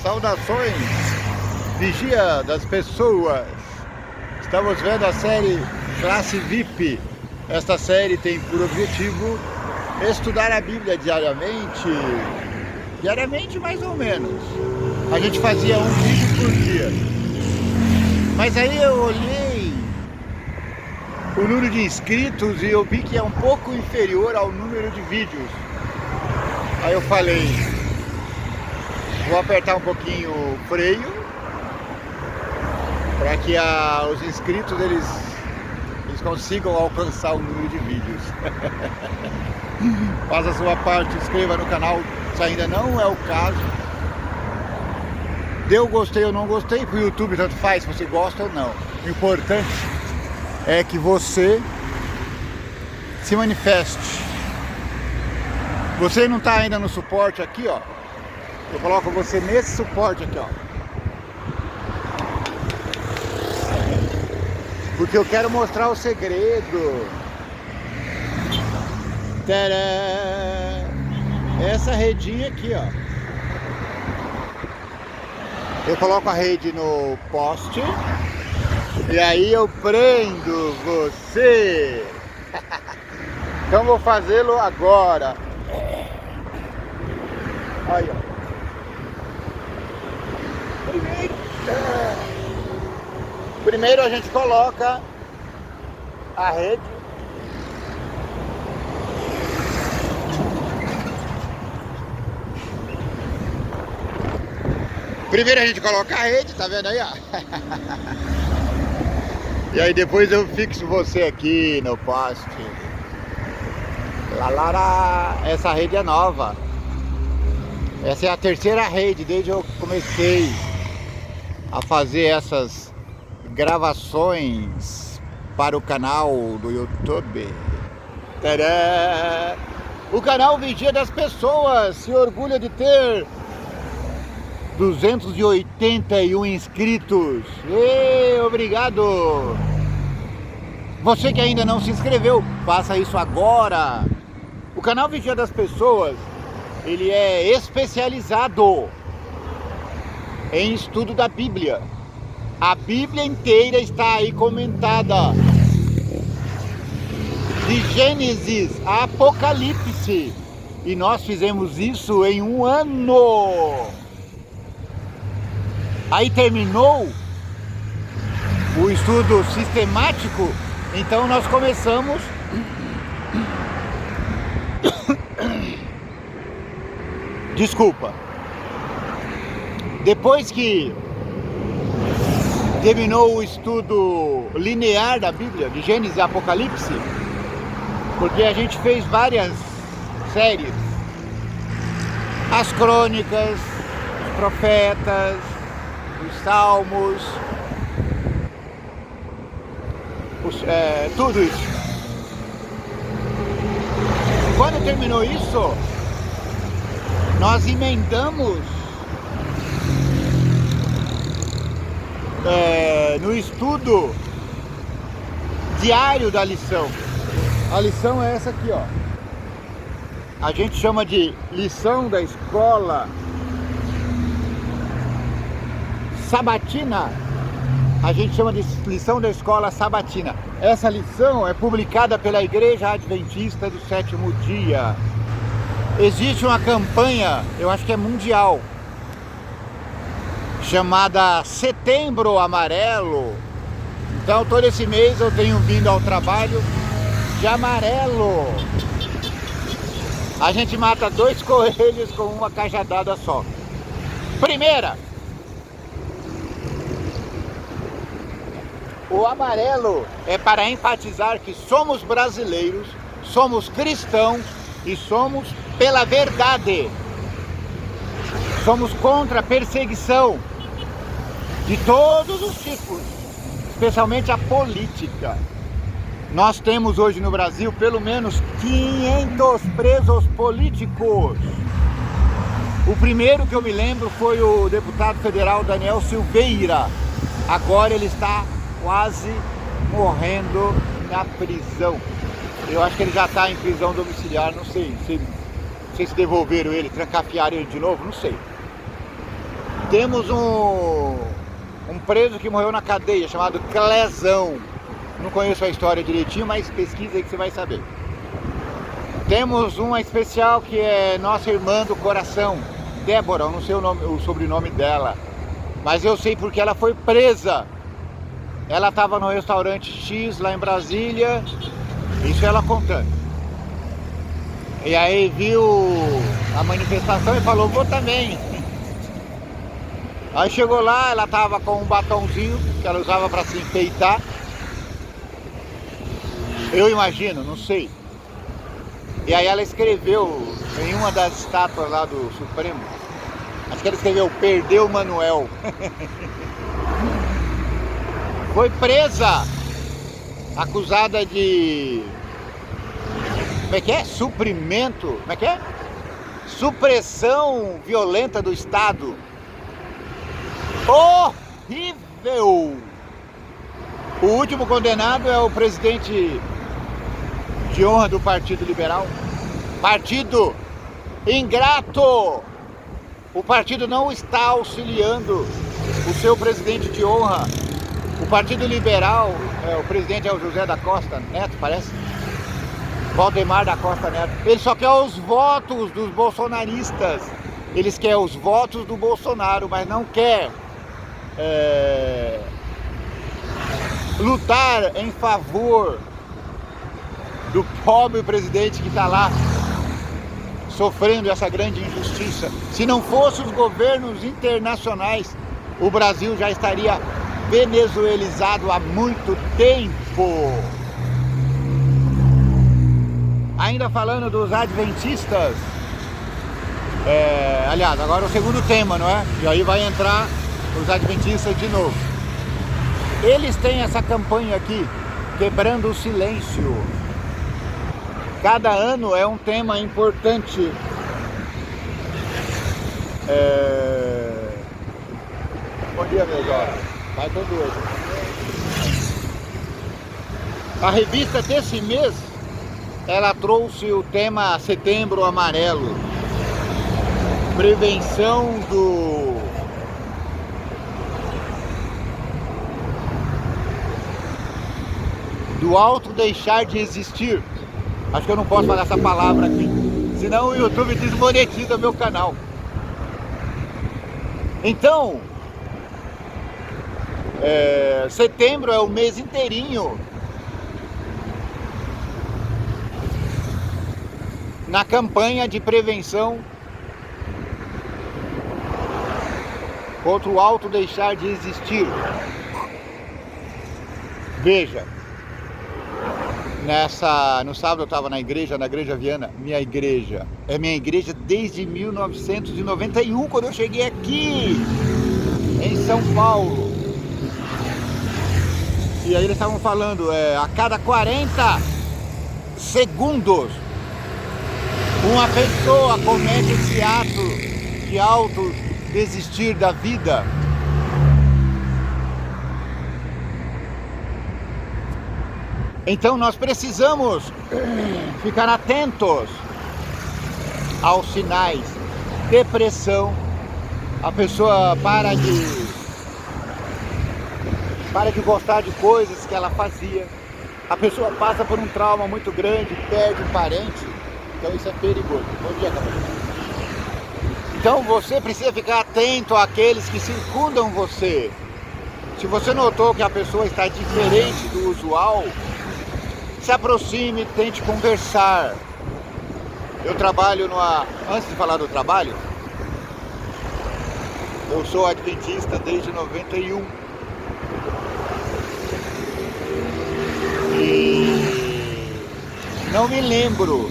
Saudações, vigia das pessoas. Estamos vendo a série Classe VIP. Esta série tem por objetivo estudar a Bíblia diariamente. Diariamente, mais ou menos. A gente fazia um vídeo por dia. Mas aí eu olhei o número de inscritos e eu vi que é um pouco inferior ao número de vídeos. Aí eu falei, vou apertar um pouquinho o freio para que os inscritos eles consigam alcançar o número de vídeos. Faça a sua parte, inscreva no canal se ainda não é o caso. Deu gostei ou não gostei, pro YouTube tanto faz se você gosta ou não. O importante é que você se manifeste. Você não está ainda no suporte aqui, ó. Eu coloco você nesse suporte aqui, ó. Porque eu quero mostrar o segredo. Tadã! Essa redinha aqui, ó. Eu coloco a rede no poste. E aí eu prendo você. Então vou fazê-lo agora. Aí, ó. Primeiro a gente coloca a rede. Primeiro a gente coloca a rede, tá vendo aí, ó? E aí depois eu fixo você aqui no poste. Lalara, essa rede é nova. Essa é a terceira rede desde que eu comecei a fazer essas gravações para o canal do YouTube. Tadã! O canal Vigia das Pessoas se orgulha de ter 281 inscritos. Obrigado! Você que ainda não se inscreveu, faça isso agora. O canal Vigia das Pessoas, ele é especializado em estudo da Bíblia. A Bíblia inteira está aí comentada, de Gênesis a Apocalipse, e nós fizemos isso em um ano. Aí terminou o estudo sistemático, então nós começamos desculpa. Depois que terminou o estudo linear da Bíblia, de Gênesis e Apocalipse, porque a gente fez várias séries, as crônicas, os profetas, os salmos, tudo isso. Quando terminou isso, nós emendamos no estudo diário da lição. A lição é essa aqui, ó. A gente chama de lição da escola sabatina. A gente chama de lição da escola sabatina. Essa lição é publicada pela Igreja Adventista do Sétimo Dia. Existe uma campanha, eu acho que é mundial, chamada Setembro Amarelo. Então todo esse mês eu tenho vindo ao trabalho de amarelo. A gente mata 2 coelhos com uma cajadada só. Primeira, o amarelo é para enfatizar que somos brasileiros, somos cristãos e somos pela verdade. Somos contra a perseguição de todos os tipos, especialmente a política. Nós temos hoje no Brasil pelo menos 500 presos políticos. O primeiro que eu me lembro foi o deputado federal Daniel Silveira. Agora ele está quase morrendo na prisão. Eu acho que ele já está em prisão domiciliar, não sei se devolveram ele, trancafiaram ele de novo, não sei. Temos um preso que morreu na cadeia, chamado Clezão. Não conheço a história direitinho, mas pesquisa aí que você vai saber. Temos uma especial que é nossa irmã do coração, Débora, eu não sei o sobrenome dela, mas eu sei porque ela foi presa. Ela estava no restaurante X lá em Brasília, isso ela contando. E aí viu a manifestação e falou, vou também. Aí chegou lá, ela tava com um batonzinho que ela usava para se enfeitar. Eu imagino, não sei. E aí ela escreveu em uma das estátuas lá do Supremo, acho que ela escreveu, perdeu Manuel. Foi presa, acusada de... Como é que é? Suprimento, como é que é? Supressão violenta do Estado. Horrível! O último condenado é o presidente de honra do Partido Liberal. Partido ingrato! O partido não está auxiliando o seu presidente de honra. O Partido Liberal, o presidente é o José da Costa Neto, parece? Valdemar da Costa Neto. Ele só quer os votos dos bolsonaristas. Eles querem os votos do Bolsonaro, mas não quer lutar em favor do pobre presidente que está lá sofrendo essa grande injustiça. Se não fossem os governos internacionais, o Brasil já estaria venezuelizado há muito tempo. Ainda falando dos adventistas, aliás, agora é o segundo tema, não é? E aí vai entrar os adventistas de novo. Eles têm essa campanha aqui, quebrando o silêncio. Cada ano é um tema importante. Bom dia, meus jovens. Vai todo hoje. A revista desse mês, ela trouxe o tema Setembro Amarelo. Prevenção do auto deixar de existir. Acho que eu não posso falar essa palavra aqui, senão o YouTube desmonetiza meu canal. Então, setembro é o mês inteirinho na campanha de prevenção contra o auto deixar de existir. Veja, no sábado eu estava na igreja Viana, minha igreja desde 1991, quando eu cheguei aqui em São Paulo. E aí eles estavam falando, a cada 40 segundos uma pessoa comete esse ato de autodesistir da vida. Então nós precisamos ficar atentos aos sinais. Depressão, a pessoa para de gostar de coisas que ela fazia. A pessoa passa por um trauma muito grande, perde um parente. Então isso é perigoso. Bom dia, Gabriel. Então você precisa ficar atento àqueles que circundam você. Se você notou que a pessoa está diferente do usual, se aproxime, tente conversar. Eu trabalho Antes de falar do trabalho, eu sou adventista desde 91. E não me lembro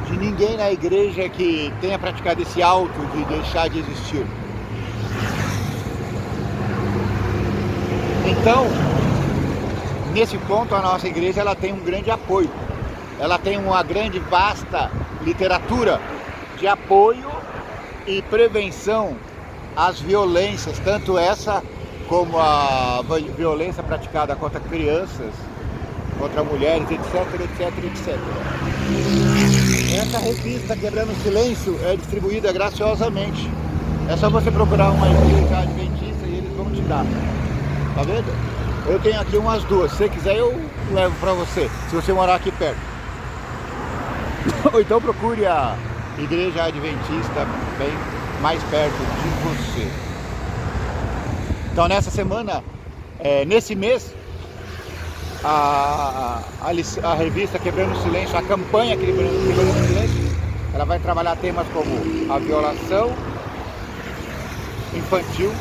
de ninguém na igreja que tenha praticado esse auto de deixar de existir. Então, nesse ponto, a nossa igreja ela tem um grande apoio. Ela tem uma grande, vasta literatura de apoio e prevenção às violências, tanto essa como a violência praticada contra crianças, contra mulheres, etc, etc, etc. essa revista Quebrando o Silêncio é distribuída graciosamente. É só você procurar uma igreja adventista e eles vão te dar. Tá vendo? Eu tenho aqui umas duas. Se você quiser, eu levo pra você, se você morar aqui perto. Ou então procure a igreja adventista bem mais perto de você. Então nessa semana, nesse mês, a revista Quebrando o Silêncio, a campanha Quebrando o Silêncio, ela vai trabalhar temas como a violação infantil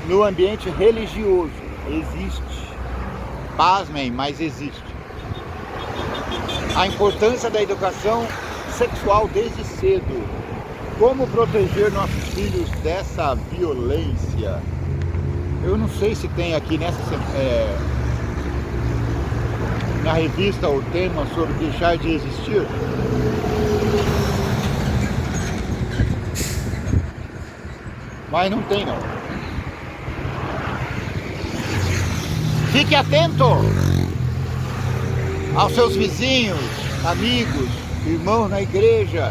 no ambiente religioso. Existe. Pasmem, mas existe. A importância da educação sexual desde cedo. Como proteger nossos filhos dessa violência. Eu não sei se tem aqui na revista o tema sobre deixar de existir. Mas não tem não. Fique atento aos seus vizinhos, amigos, irmãos na igreja.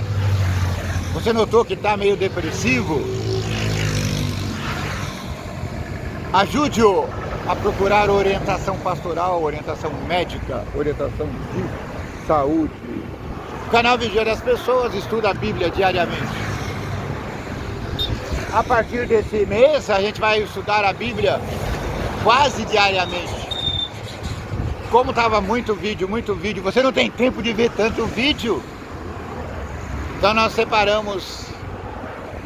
Você notou que está meio depressivo? Ajude-o a procurar orientação pastoral, orientação médica, orientação de saúde. O canal Vigia das Pessoas estuda a Bíblia diariamente. A partir desse mês, a gente vai estudar a Bíblia quase diariamente. Como estava muito vídeo, você não tem tempo de ver tanto vídeo. Então nós separamos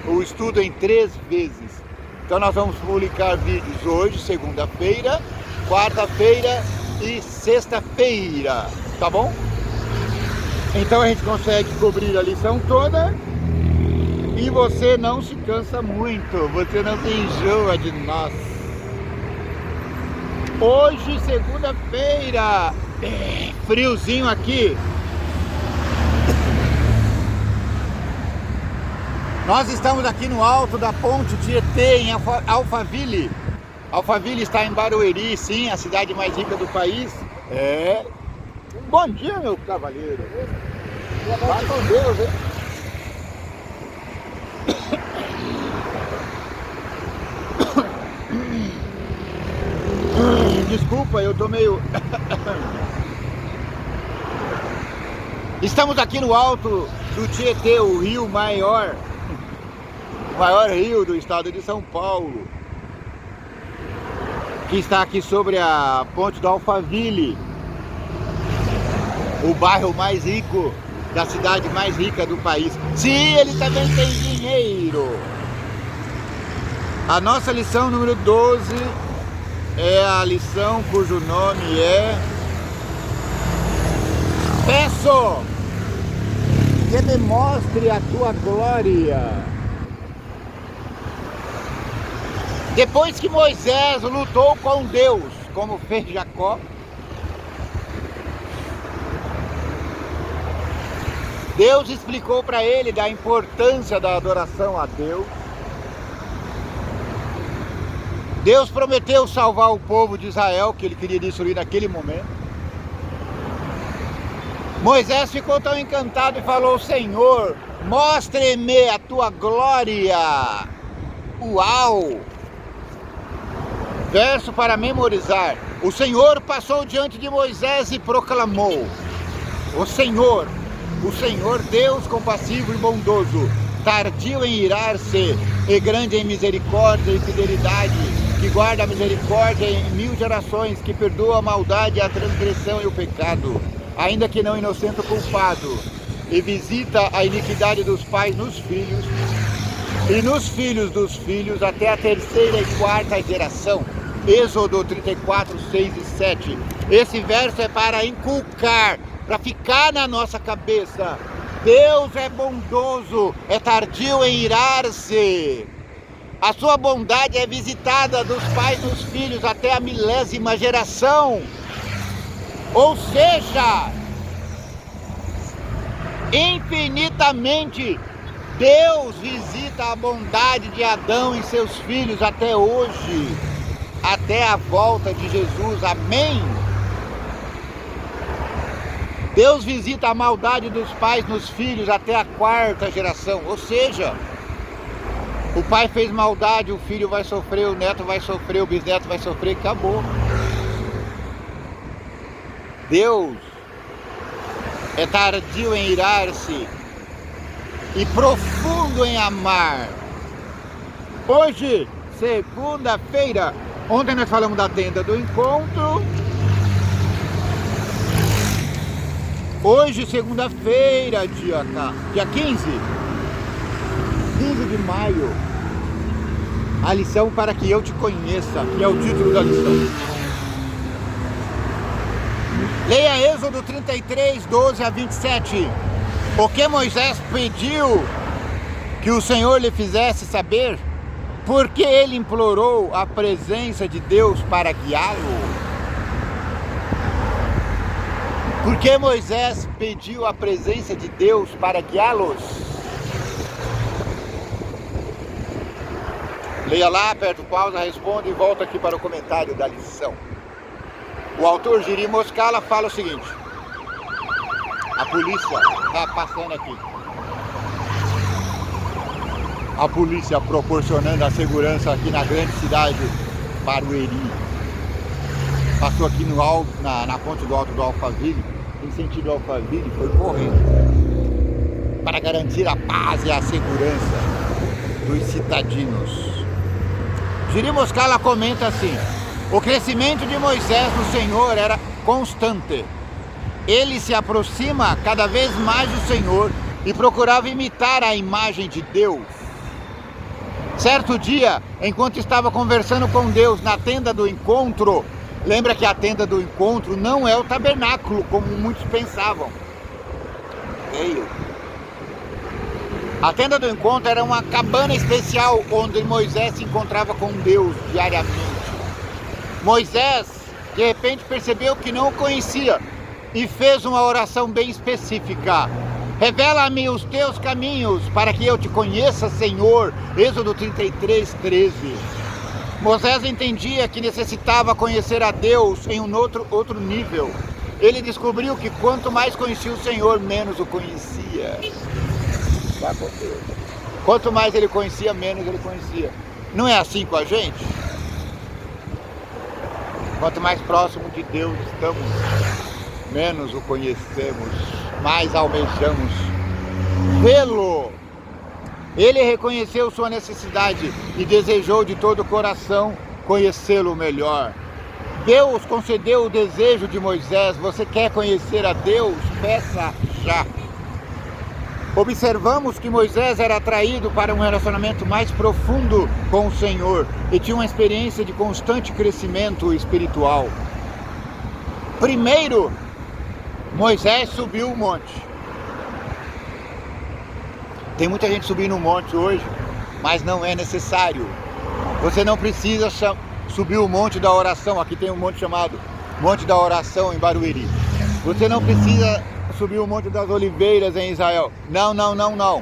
o estudo em 3 vezes. Então nós vamos publicar vídeos hoje, segunda-feira, quarta-feira e sexta-feira, tá bom? Então a gente consegue cobrir a lição toda e você não se cansa muito, você não se enjoa de nós. Hoje, segunda-feira, friozinho aqui. Nós estamos aqui no alto da ponte Tietê, em Alphaville. Alphaville está em Barueri, sim, a cidade mais rica do país. Bom dia, meu cavaleiro. Vá com Deus, hein? Desculpa, eu tô meio... Estamos aqui no alto do Tietê, o rio maior rio do estado de São Paulo, que está aqui sobre a ponte do Alphaville, o bairro mais rico da cidade mais rica do país. Sim, ele também tem dinheiro. A nossa lição número 12 é a lição cujo nome é Peço que me mostre a tua glória. Depois que Moisés lutou com Deus, como fez Jacó, Deus explicou para ele da importância da adoração a Deus. Deus prometeu salvar o povo de Israel, que ele queria destruir naquele momento. Moisés ficou tão encantado e falou: Senhor, mostre-me a tua glória. Uau! Verso para memorizar. O Senhor passou diante de Moisés e proclamou: O Senhor, Deus compassivo e bondoso, tardio em irar-se e grande em misericórdia e fidelidade, que guarda a misericórdia em 1000 gerações, que perdoa a maldade, a transgressão e o pecado, ainda que não inocente o culpado, e visita a iniquidade dos pais nos filhos, e nos filhos dos filhos, até a 3ª e 4ª geração. Êxodo 34, 6 e 7. Esse verso é para inculcar, para ficar na nossa cabeça. Deus é bondoso, é tardio em irar-se. A sua bondade é visitada dos pais nos filhos até a 1000ª geração. Ou seja, infinitamente, Deus visita a bondade de Adão e seus filhos até hoje, até a volta de Jesus. Amém? Deus visita a maldade dos pais nos filhos até a 4ª geração. Ou seja, o pai fez maldade, o filho vai sofrer, o neto vai sofrer, o bisneto vai sofrer, acabou. Deus é tardio em irar-se e profundo em amar. Hoje, segunda-feira, ontem nós falamos da tenda do encontro. Hoje, segunda-feira, dia 15 de maio, a lição para que eu te conheça, que é o título da lição. Leia Êxodo 33, 12 a 27. O que Moisés pediu que o Senhor lhe fizesse saber, porque ele implorou a presença de Deus para guiá-lo. Porque Moisés pediu a presença de Deus para guiá-los. Leia lá, aperta o pausa, responde e volta aqui para o comentário da lição. O autor Jiri Moskala fala o seguinte: a polícia está passando aqui. A polícia proporcionando a segurança aqui na grande cidade Barueri. Passou aqui na ponte do Alto do Alphaville, em sentido Alphaville, foi correndo para garantir a paz e a segurança dos cidadinos. Jiri Moskala comenta assim: o crescimento de Moisés no Senhor era constante. Ele se aproxima cada vez mais do Senhor e procurava imitar a imagem de Deus. Certo dia, enquanto estava conversando com Deus na tenda do encontro, lembra que a tenda do encontro não é o tabernáculo, como muitos pensavam. A tenda do encontro era uma cabana especial onde Moisés se encontrava com Deus diariamente. Moisés, de repente, percebeu que não o conhecia e fez uma oração bem específica. Revela-me os teus caminhos para que eu te conheça, Senhor. Êxodo 33, 13. Moisés entendia que necessitava conhecer a Deus em um outro nível. Ele descobriu que quanto mais conhecia o Senhor, menos o conhecia. Quanto mais ele conhecia, menos ele conhecia. Não é assim com a gente? Quanto mais próximo de Deus estamos, menos o conhecemos, mais almejamos vê-lo. Ele reconheceu sua necessidade e desejou de todo o coração conhecê-lo melhor. Deus concedeu o desejo de Moisés. Você quer conhecer a Deus? Peça já. Observamos que Moisés era atraído para um relacionamento mais profundo com o Senhor e tinha uma experiência de constante crescimento espiritual. Primeiro, Moisés subiu o monte. Tem muita gente subindo o monte hoje, mas não é necessário. Você não precisa subir o monte da oração. Aqui tem um monte chamado Monte da Oração em Barueri. Você não precisa subir o Monte das Oliveiras em Israel. Não, não, não, não.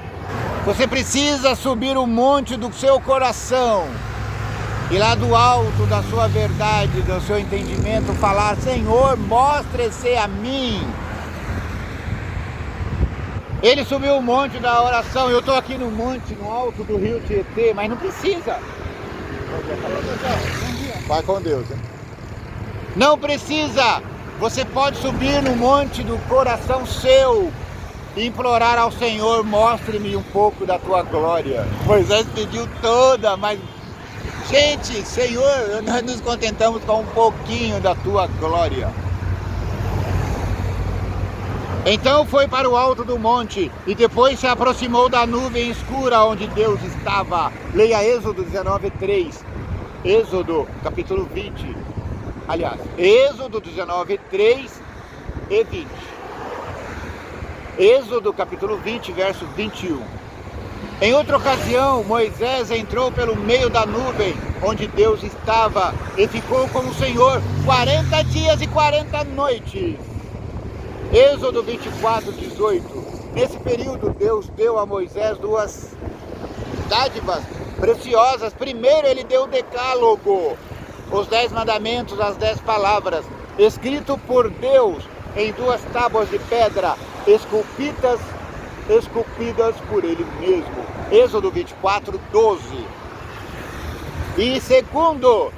Você precisa subir o monte do seu coração. E lá do alto da sua verdade, do seu entendimento, falar: Senhor, mostre-se a mim. Ele subiu o monte da oração. Eu estou aqui no monte, no alto do rio Tietê, mas não precisa. Vai com Deus, hein? Não precisa. Você pode subir no monte do coração seu e implorar ao Senhor: mostre-me um pouco da tua glória. Moisés pediu toda, mas, gente, Senhor, nós nos contentamos com um pouquinho da tua glória. Então foi para o alto do monte e depois se aproximou da nuvem escura onde Deus estava. Leia Êxodo 19, 3. Êxodo capítulo 20. Aliás, Êxodo 19, 3 e 20. Êxodo capítulo 20, verso 21. Em outra ocasião, Moisés entrou pelo meio da nuvem onde Deus estava e ficou com o Senhor 40 dias e 40 noites. Êxodo 24, 18. Nesse período, Deus deu a Moisés duas dádivas preciosas. Primeiro, ele deu o decálogo, os 10 mandamentos, as 10 palavras, escrito por Deus em 2 tábuas de pedra esculpidas por ele mesmo. Êxodo 24, 12. E segundo,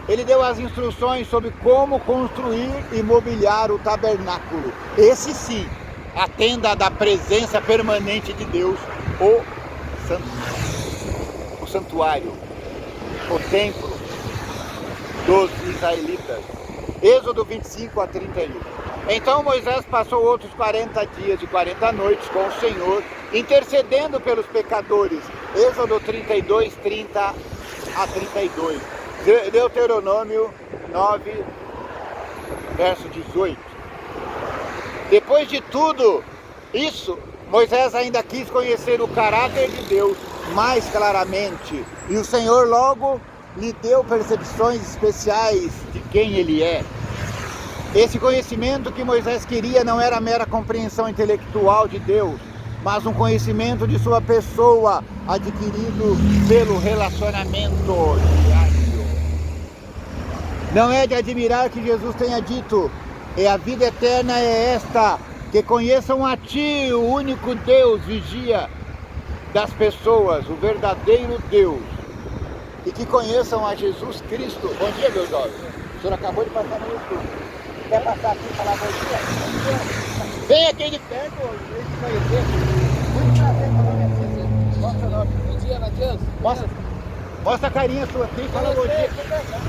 ele deu as instruções sobre como construir e mobiliar o tabernáculo. Esse sim, a tenda da presença permanente de Deus, o santuário, o templo dos israelitas. Êxodo 25 a 31. Então Moisés passou outros 40 dias e 40 noites com o Senhor, intercedendo pelos pecadores. Êxodo 32, 30 a 32. Deuteronômio 9, verso 18. Depois de tudo isso, Moisés ainda quis conhecer o caráter de Deus mais claramente, e o Senhor logo lhe deu percepções especiais de quem ele é. Esse conhecimento que Moisés queria não era mera compreensão intelectual de Deus, mas um conhecimento de sua pessoa, adquirido pelo relacionamento diário. Não é de admirar que Jesus tenha dito: "E a vida eterna é esta, que conheçam a Ti, o único Deus, vigia das pessoas, o verdadeiro Deus, e que conheçam a Jesus Cristo." Bom dia, meus jovens. O senhor acabou de passar no YouTube. Quer passar aqui e falar bom dia? Bom dia. Vem aqui de perto, vem te conhecer. Muito prazer, meu nome é Cícero. Qual é o seu nome? Bom dia, Matheus. Mostra a carinha sua aqui e fala bom dia.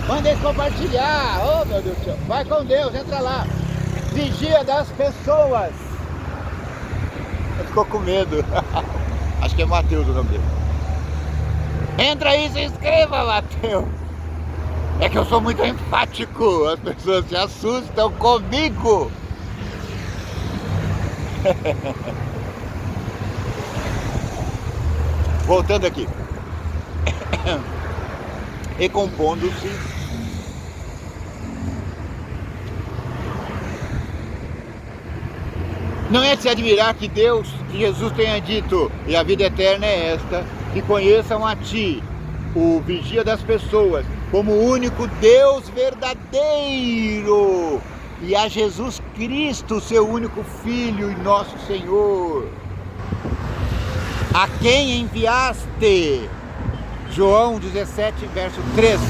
Manda eles compartilhar. Oh, meu Deus do céu. Vai com Deus, entra lá. Vigia das pessoas. Ele ficou com medo. Acho que é Matheus o nome dele. Entra aí e se inscreva, Matheus. É que eu sou muito enfático. As pessoas se assustam comigo. Voltando aqui. Recompondo-se. Não é de se admirar que Deus, que Jesus tenha dito: "E a vida eterna é esta, que conheçam a Ti, o vigia das pessoas, como o único Deus verdadeiro, e a Jesus Cristo, seu único Filho e nosso Senhor, a quem enviaste." João 17, verso 3.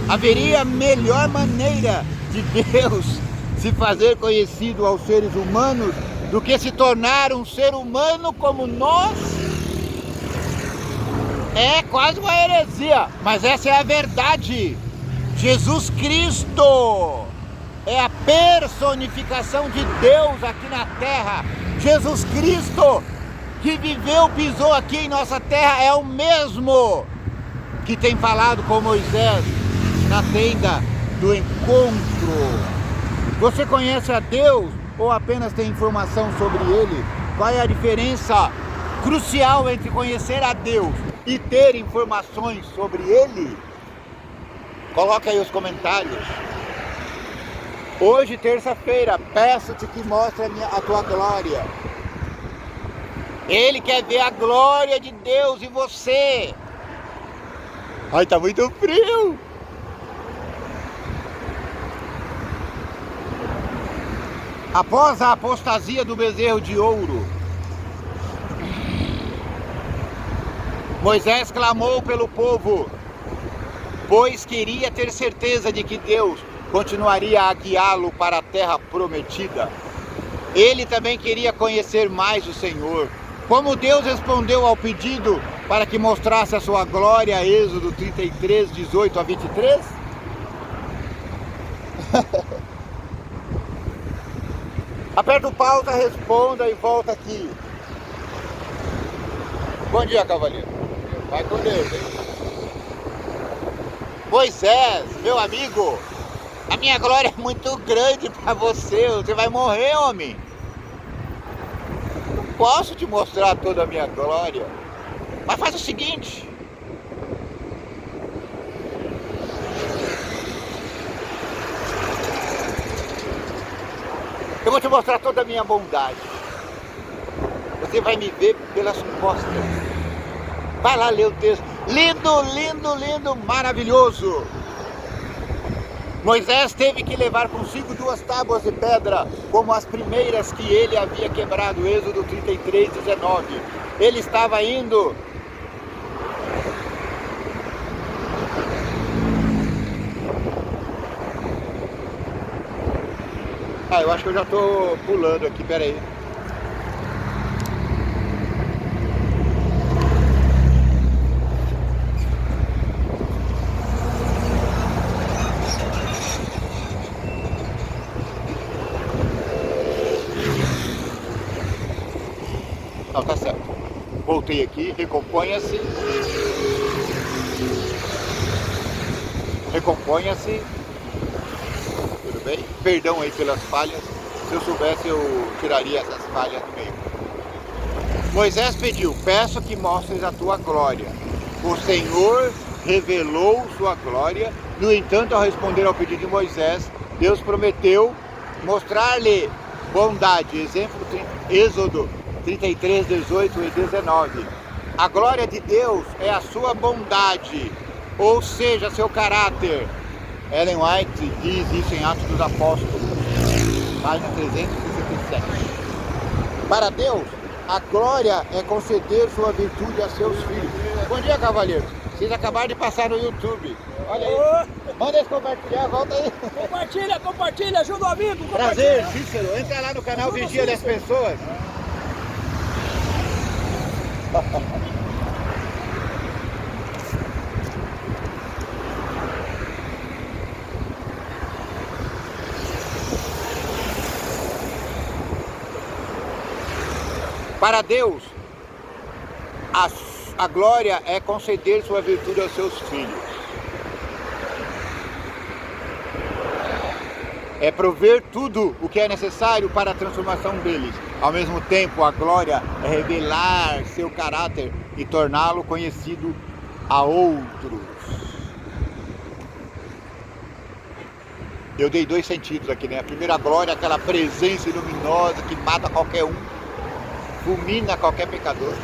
Haveria melhor maneira de Deus se fazer conhecido aos seres humanos do que se tornar um ser humano como nós? É quase uma heresia, mas essa é a verdade. Jesus Cristo é a personificação de Deus aqui na terra. Jesus Cristo, que viveu, pisou aqui em nossa terra, é o mesmo que tem falado com Moisés na tenda do encontro. Você conhece a Deus ou apenas tem informação sobre Ele? Qual é a diferença crucial entre conhecer a Deus e ter informações sobre Ele? Coloca aí os comentários. Hoje, terça-feira, peço-te que mostre a tua glória. Ele quer ver a glória de Deus em você. Ai, tá muito frio. Após a apostasia do bezerro de ouro, Moisés clamou pelo povo, pois queria ter certeza de que Deus continuaria a guiá-lo para a terra prometida. Ele também queria conhecer mais o Senhor. Como Deus respondeu ao pedido para que mostrasse a sua glória, Êxodo 33, 18 a 23? Aperta o pausa, responda e volta aqui. Bom dia, cavaleiro. Vai com Deus, hein? Moisés, meu amigo, a minha glória é muito grande para você. Você vai morrer, homem. Não posso te mostrar toda a minha glória. Mas faz o seguinte. Eu vou te mostrar toda a minha bondade. Você vai me ver pelas costas. Vai lá ler o texto. Lindo, lindo, lindo, maravilhoso. Moisés teve que levar consigo 2 tábuas de pedra, como as primeiras que ele havia quebrado, Êxodo 33, 19. Ele estava indo eu acho que eu já estou pulando aqui, peraí. Não, tá certo. Voltei aqui, recomponha-se. Recomponha-se. Tudo bem? Perdão aí pelas falhas. Se eu soubesse, eu tiraria essas falhas do meio. Moisés pediu: peço que mostres a tua glória. O Senhor revelou sua glória. No entanto, ao responder ao pedido de Moisés, Deus prometeu mostrar-lhe bondade. Exemplo, Êxodo 33, 18 e 19. A glória de Deus é a sua bondade, ou seja, seu caráter. Ellen White diz isso em Atos dos Apóstolos, página 367. Para Deus, a glória é conceder sua virtude a seus filhos. Bom dia, cavalheiro. Vocês acabaram de passar no YouTube. Olha aí. Manda eles compartilhar, volta aí. Compartilha, ajuda o amigo. Prazer, Cícero. Entra lá no canal Vigia das Pessoas. Para Deus, a glória é conceder sua virtude aos seus filhos. É prover tudo o que é necessário para a transformação deles. Ao mesmo tempo, a glória é revelar seu caráter e torná-lo conhecido a outros. Eu dei 2 sentidos aqui, né? A primeira glória é aquela presença luminosa que mata qualquer um, fulmina qualquer pecador.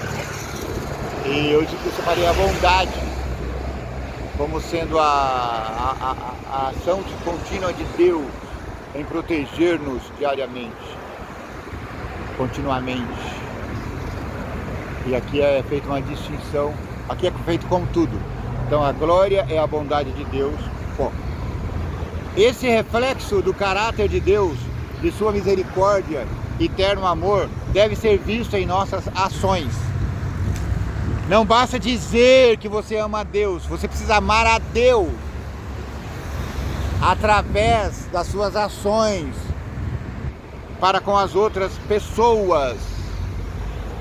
E eu separei a bondade como sendo a ação contínua de Deus em proteger-nos diariamente, continuamente. E aqui é feita uma distinção, aqui é feito como tudo. Então a glória é a bondade de Deus. Bom, esse reflexo do caráter de Deus, de sua misericórdia e eterno amor, deve ser visto em nossas ações. Não basta dizer que você ama a Deus, você precisa amar a Deus através das suas ações para com as outras pessoas.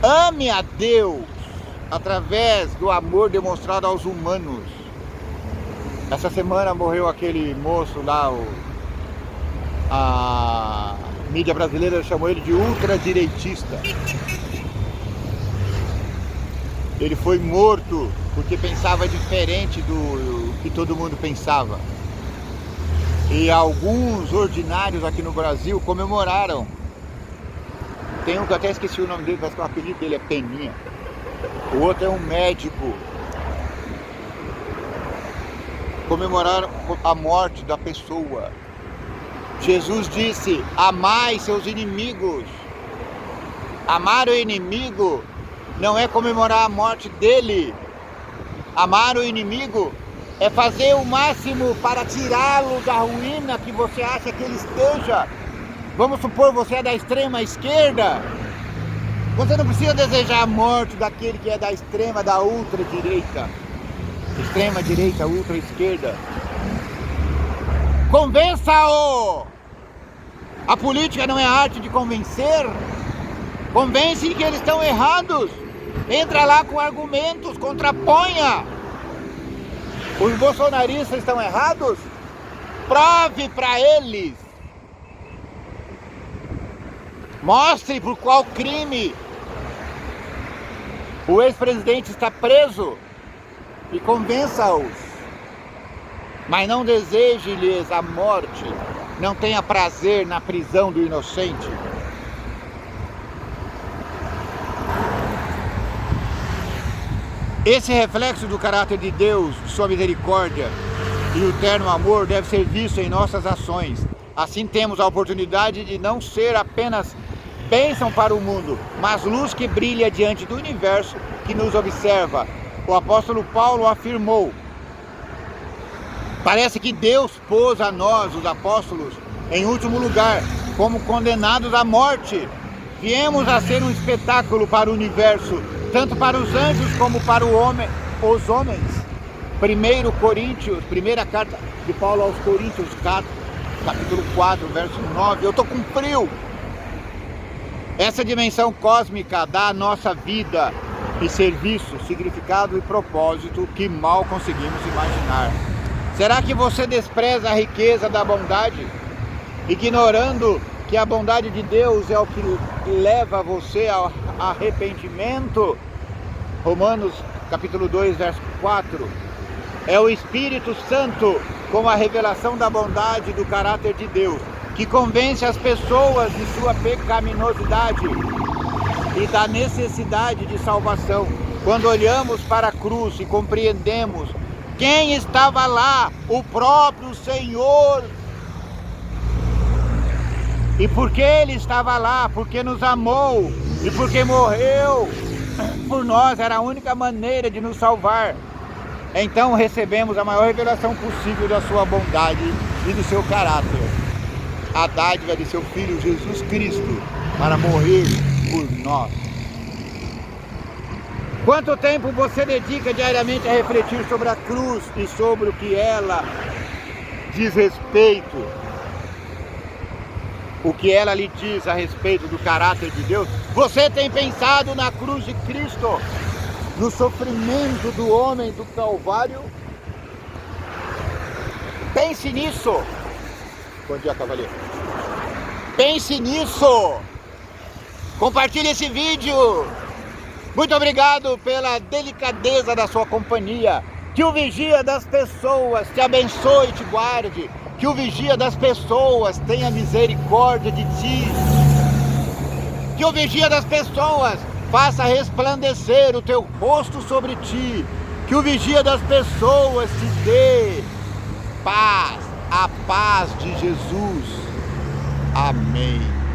Ame a Deus através do amor demonstrado aos humanos. Essa semana morreu aquele moço lá, a mídia brasileira chamou ele de ultradireitista. Ele foi morto porque pensava diferente do que todo mundo pensava. E alguns ordinários aqui no Brasil comemoraram. Tem um que eu até esqueci o nome dele, parece que o apelido dele é Peninha. O outro é um médico. Comemoraram a morte da pessoa. Jesus disse: amai seus inimigos. Amar o inimigo não é comemorar a morte dele. Amar o inimigo é fazer o máximo para tirá-lo da ruína que você acha que ele esteja. Vamos supor, você é da extrema esquerda. Você não precisa desejar a morte daquele que é da extrema, da ultradireita. Extrema direita, ultra esquerda. Convença-o! A política não é a arte de convencer. Convence que eles estão errados. Entra lá com argumentos, contraponha. Os bolsonaristas estão errados? Prove para eles. Mostre por qual crime o ex-presidente está preso e convença-os. Mas não deseje-lhes a morte. Não tenha prazer na prisão do inocente. Esse reflexo do caráter de Deus, sua misericórdia e o terno amor deve ser visto em nossas ações. Assim temos a oportunidade de não ser apenas bênção para o mundo, mas luz que brilha diante do universo que nos observa. O apóstolo Paulo afirmou: parece que Deus pôs a nós, os apóstolos, em último lugar, como condenados à morte. Viemos a ser um espetáculo para o universo, tanto para os anjos como para os homens. 1 Coríntios, primeira carta de Paulo aos Coríntios, capítulo 4, verso 9. Eu estou com frio. Essa dimensão cósmica dá à nossa vida e serviço, significado e propósito que mal conseguimos imaginar. Será que você despreza a riqueza da bondade, ignorando que a bondade de Deus é o que leva você ao arrependimento? Romanos capítulo 2, verso 4. É o Espírito Santo, com a revelação da bondade do caráter de Deus, que convence as pessoas de sua pecaminosidade e da necessidade de salvação. Quando olhamos para a cruz e compreendemos quem estava lá, o próprio Senhor. E por que Ele estava lá? Porque nos amou e porque morreu por nós, era a única maneira de nos salvar. Então recebemos a maior revelação possível da sua bondade e do seu caráter. A dádiva de seu Filho Jesus Cristo para morrer por nós. Quanto tempo você dedica diariamente a refletir sobre a cruz e sobre o que ela diz respeito? O que ela lhe diz a respeito do caráter de Deus? Você tem pensado na cruz de Cristo? No sofrimento do homem do Calvário? Pense nisso. Bom dia, cavaleiro. Pense nisso. Compartilhe esse vídeo. Muito obrigado pela delicadeza da sua companhia. Que o vigia das pessoas te abençoe e te guarde. Que o vigia das pessoas tenha misericórdia de ti. Que o vigia das pessoas faça resplandecer o teu rosto sobre ti. Que o vigia das pessoas te dê paz, a paz de Jesus. Amém.